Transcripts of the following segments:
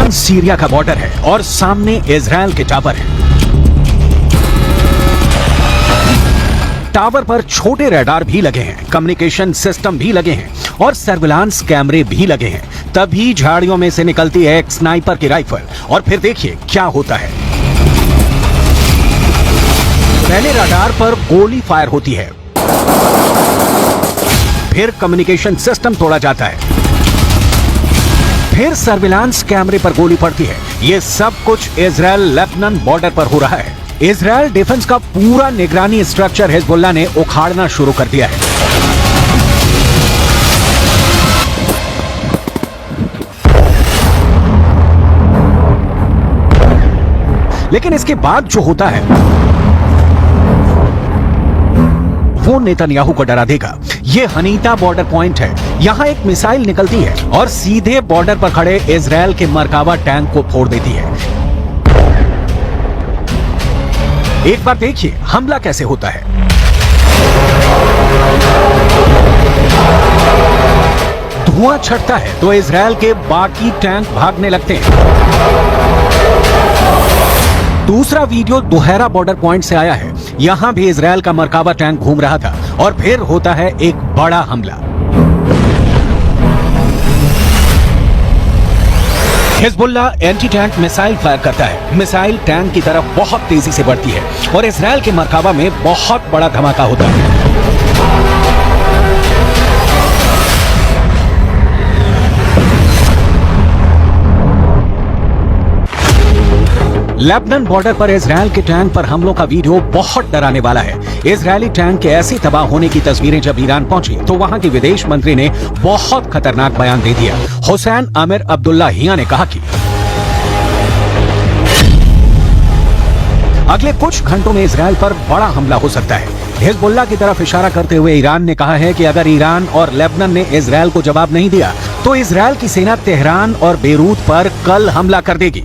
Lebanon Syria का border है और सामने इजराइल के टावर है। टावर पर छोटे रडार भी लगे हैं, कम्युनिकेशन सिस्टम भी लगे हैं और सर्विलांस कैमरे भी लगे हैं। तभी झाड़ियों में से निकलती है एक स्नाइपर की राइफल और फिर देखिए क्या होता है। पहले रडार पर गोली फायर होती है, फिर कम्युनिकेशन सिस्टम तोड़ा जाता है, फिर सर्विलांस कैमरे पर गोली पड़ती है। यह सब कुछ इजराइल लेबनान बॉर्डर पर हो रहा है। इजराइल डिफेंस का पूरा निगरानी स्ट्रक्चर हिजबुल्लाह ने उखाड़ना शुरू कर दिया है। लेकिन इसके बाद जो होता है वो नेतन्याहू को डरा देगा। ये हनीता बॉर्डर पॉइंट है। यहां एक मिसाइल निकलती है और सीधे बॉर्डर पर खड़े इजराइल के मरकावा टैंक को फोड़ देती है। एक बार देखिए हमला कैसे होता है। धुआं छटता है तो इजराइल के बाकी टैंक भागने लगते हैं। दूसरा वीडियो दोहरा बॉर्डर पॉइंट से आया है। यहां भी इजराइल का मरकावा टैंक घूम रहा था और फिर होता है एक बड़ा हमला। Hezbollah anti tank missile fire करता है। मिसाइल टैंक की तरफ बहुत तेजी से बढ़ती है और इजराइल के मरकावा में बहुत बड़ा धमाका होता है। लेबनान बॉर्डर पर इजराइल के टैंक पर हमलों का वीडियो बहुत डराने वाला है। इजरायली टैंक के ऐसे तबाह होने की तस्वीरें जब ईरान पहुंची तो वहां के विदेश मंत्री ने बहुत खतरनाक बयान दे दिया। हुसैन आमिर अब्दुल्लाहियां ने कहा कि अगले कुछ घंटों में इजराइल पर बड़ा हमला हो सकता है। हिजबुल्लाह की तरफ इशारा करते हुए ईरान ने कहा है कि अगर ईरान और लेबनान ने इजराइल को जवाब नहीं दिया तो इजराइल की सेना तेहरान और बेरूत पर कल हमला कर देगी।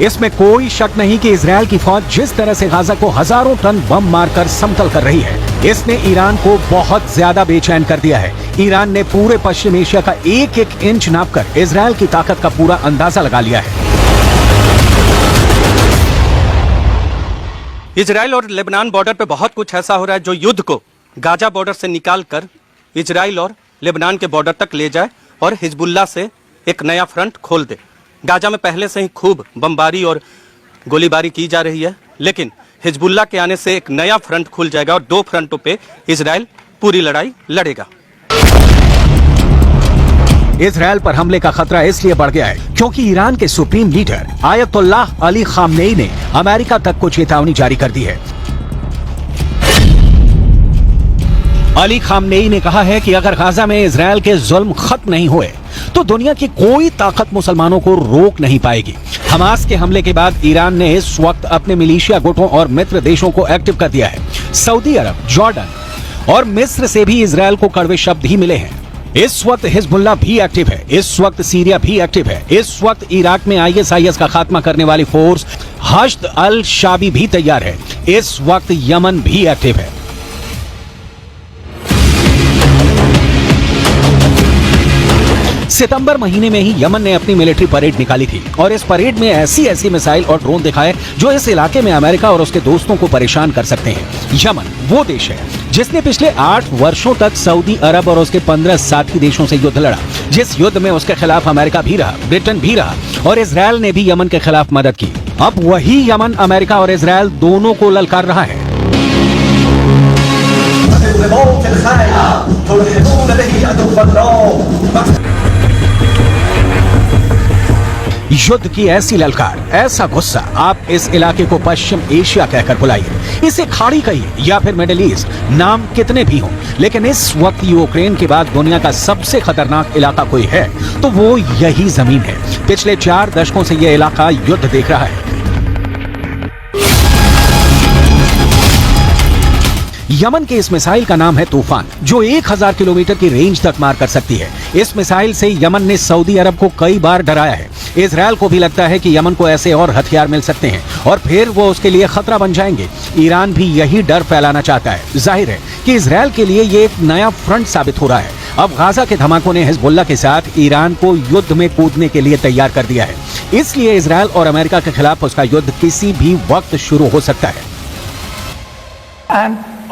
इसमें कोई शक नहीं कि इजराइल की फौज जिस तरह से गाजा को हजारों टन बम मारकर समतल कर रही है, इसने ईरान को बहुत ज्यादा बेचैन कर दिया है। ईरान ने पूरे पश्चिम एशिया का एक एक इंच नापकर इजराइल की ताकत का पूरा अंदाजा लगा लिया है। इजराइल और लेबनान बॉर्डर पे बहुत कुछ ऐसा हो रहा है जो युद्ध को गाजा बॉर्डर से निकालकर इजराइल और लेबनान के बॉर्डर तक ले जाए और हिजबुल्लाह से एक नया फ्रंट खोल दे। गाजा में पहले से ही खूब बमबारी और गोलीबारी की जा रही है, लेकिन हिजबुल्लाह के आने से एक नया फ्रंट खुल जाएगा और दो फ्रंटों पे इजराइल पूरी लड़ाई लड़ेगा। इजराइल पर हमले का खतरा इसलिए बढ़ गया है क्योंकि ईरान के supreme leader Ayatollah Ali Khamenei ने अमेरिका तक को चेतावनी जारी कर दी है। अली खामनेई ने कहा है कि अगर गाजा में इजराइल के जुल्म खत्म नहीं हुए तो दुनिया की कोई ताकत मुसलमानों को रोक नहीं पाएगी। हमास के हमले के बाद ईरान ने इस वक्त अपने मिलिशिया गुटों और मित्र देशों को एक्टिव कर दिया है। सऊदी अरब, जॉर्डन और मिस्र से भी इजराइल को कड़वे शब्द ही मिले हैं। इस वक्त हिजबुल्लाह भी एक्टिव है, इस वक्त सीरिया भी एक्टिव है, इस वक्त इराक में ISIS का खात्मा करने वाली फोर्स हश्द अल शाबी भी तैयार है, इस वक्त यमन भी एक्टिव है। सितंबर महीने में ही यमन ने अपनी मिलिट्री परेड निकाली थी और इस परेड में ऐसी मिसाइल और ड्रोन दिखाए जो इस इलाके में अमेरिका और उसके दोस्तों को परेशान कर सकते हैं। यमन वो देश है जिसने पिछले 8 वर्षों तक सऊदी अरब और उसके 15 साथी देशों से युद्ध लड़ा, जिस युद्ध में उसके खिलाफ अमेरिका भी रहा, ब्रिटेन भी रहा और इजराइल ने भी यमन के खिलाफ मदद की। अब वही यमन अमेरिका और इजराइल दोनों को ललकार रहा है। युद्ध की ऐसी ललकार, ऐसा गुस्सा, आप इस इलाके को पश्चिम एशिया कहकर बुलाइए, इसे खाड़ी कहिए या फिर मिडिल ईस्ट, नाम कितने भी हों, लेकिन इस वक्त यूक्रेन के बाद दुनिया का सबसे खतरनाक इलाका कोई है तो वो यही जमीन है। पिछले 4 दशकों से यह इलाका युद्ध देख रहा है। यमन के इस मिसाइल का नाम है तूफान, जो 1000 किलोमीटर की रेंज तक मार कर सकती है। इस मिसाइल से यमन ने सऊदी अरब को कई बार डराया है। इजरायल को भी लगता है कि यमन को ऐसे और हथियार मिल सकते हैं और फिर वो उसके लिए खतरा बन जाएंगे। ईरान भी यही डर फैलाना चाहता है। जाहिर है कि इजरायल के लिए ये एक नया फ्रंट साबित हो रहा है। अब गाजा के धमाकों ने हिजबुल्लाह के साथ ईरान को युद्ध में कूदने के लिए तैयार कर दिया है। इसलिए इजरायल और अमेरिका के खिलाफ उसका युद्ध किसी भी वक्त शुरू हो सकता है।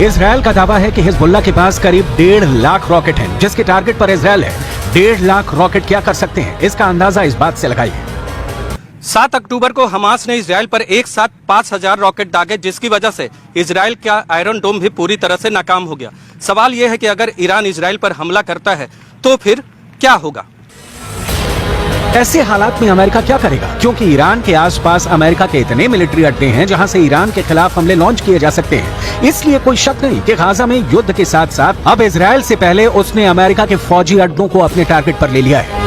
इजरायल का दावा है कि हिजबुल्लाह के पास करीब 1.5 लाख रॉकेट हैं, जिसके टारगेट पर इजरायल है। 1.5 लाख रॉकेट क्या कर सकते हैं, इसका अंदाजा इस बात से लगाइए। 7 अक्टूबर को हमास ने इजराइल पर एक साथ 5000 रॉकेट दागे, जिसकी वजह से इजराइल का आयरन डोम भी पूरी तरह से नाकाम हो गया। सवाल यह है कि अगर ईरान इजराइल पर हमला करता है तो फिर क्या होगा। ऐसे हालात में अमेरिका क्या करेगा, क्योंकि ईरान के आसपास अमेरिका के इतने मिलिट्री अड्डे हैं जहां से ईरान के खिलाफ हमले लॉन्च किए जा सकते हैं। इसलिए कोई शक नहीं कि गाजा में युद्ध के साथ साथ अब इजरायल से पहले उसने अमेरिका के फौजी अड्डों को अपने टारगेट पर ले लिया है।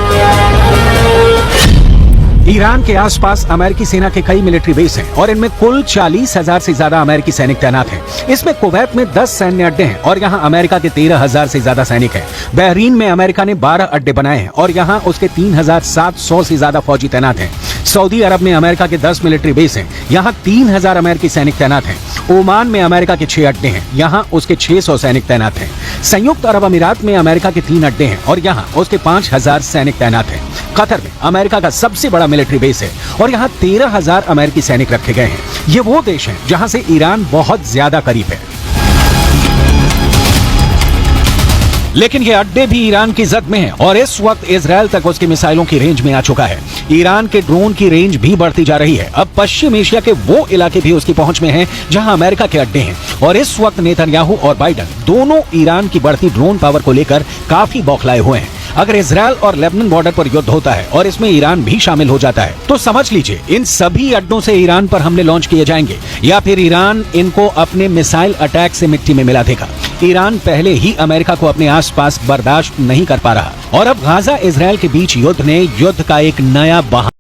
ईरान के आसपास अमेरिकी सेना के कई मिलिट्री बेस हैं और इनमें कुल 40,000 से ज्यादा अमेरिकी सैनिक तैनात हैं। इसमें कुवैत में 10 सैन्य अड्डे हैं और यहाँ अमेरिका के 13,000 से ज्यादा सैनिक हैं। बहरीन में अमेरिका ने 12 अड्डे बनाए हैं और यहाँ उसके 3,700 से ज्यादा फौजी तैनात हैं। सऊदी अरब में अमेरिका के 10 मिलिट्री बेस हैं, यहाँ 3,000 अमेरिकी सैनिक तैनात हैं। ओमान में अमेरिका के 6 अड्डे हैं, यहाँ उसके 600 सैनिक तैनात हैं। संयुक्त अरब अमीरात में अमेरिका के 3 अड्डे हैं और यहाँ उसके 5,000 सैनिक तैनात हैं। कतर में अमेरिका का सबसे बड़ा मिलिट्री बेस है और यहाँ 13,000 अमेरिकी सैनिक रखे गए हैं। ये वो देश हैं जहाँ से ईरान बहुत ज्यादा करीब है। लेकिन ये अड्डे भी ईरान की जद में हैं और इस वक्त इजरायल तक उसकी मिसाइलों की रेंज में आ चुका है। ईरान के ड्रोन की रेंज भी बढ़ती जा रही है। अब पश्चिम एशिया के वो इलाके भी उसकी पहुंच में हैं जहां अमेरिका के अड्डे हैं और इस वक्त नेतन्याहू और बाइडन दोनों ईरान की बढ़ती ड्रोन पावर को लेकर काफी बौखलाए हुए हैं। अगर इजरायल और लेबनान बॉर्डर पर युद्ध होता है और इसमें ईरान भी शामिल हो जाता है तो समझ लीजिए इन सभी अड्डों से ईरान पर हमले लॉन्च किए जाएंगे या फिर ईरान इनको अपने मिसाइल अटैक से मिट्टी में मिला देगा। ईरान पहले ही अमेरिका को अपने आसपास बर्दाश्त नहीं कर पा रहा और अब गाजा इजरायल के बीच युद्ध ने युद्ध का एक नया बहाना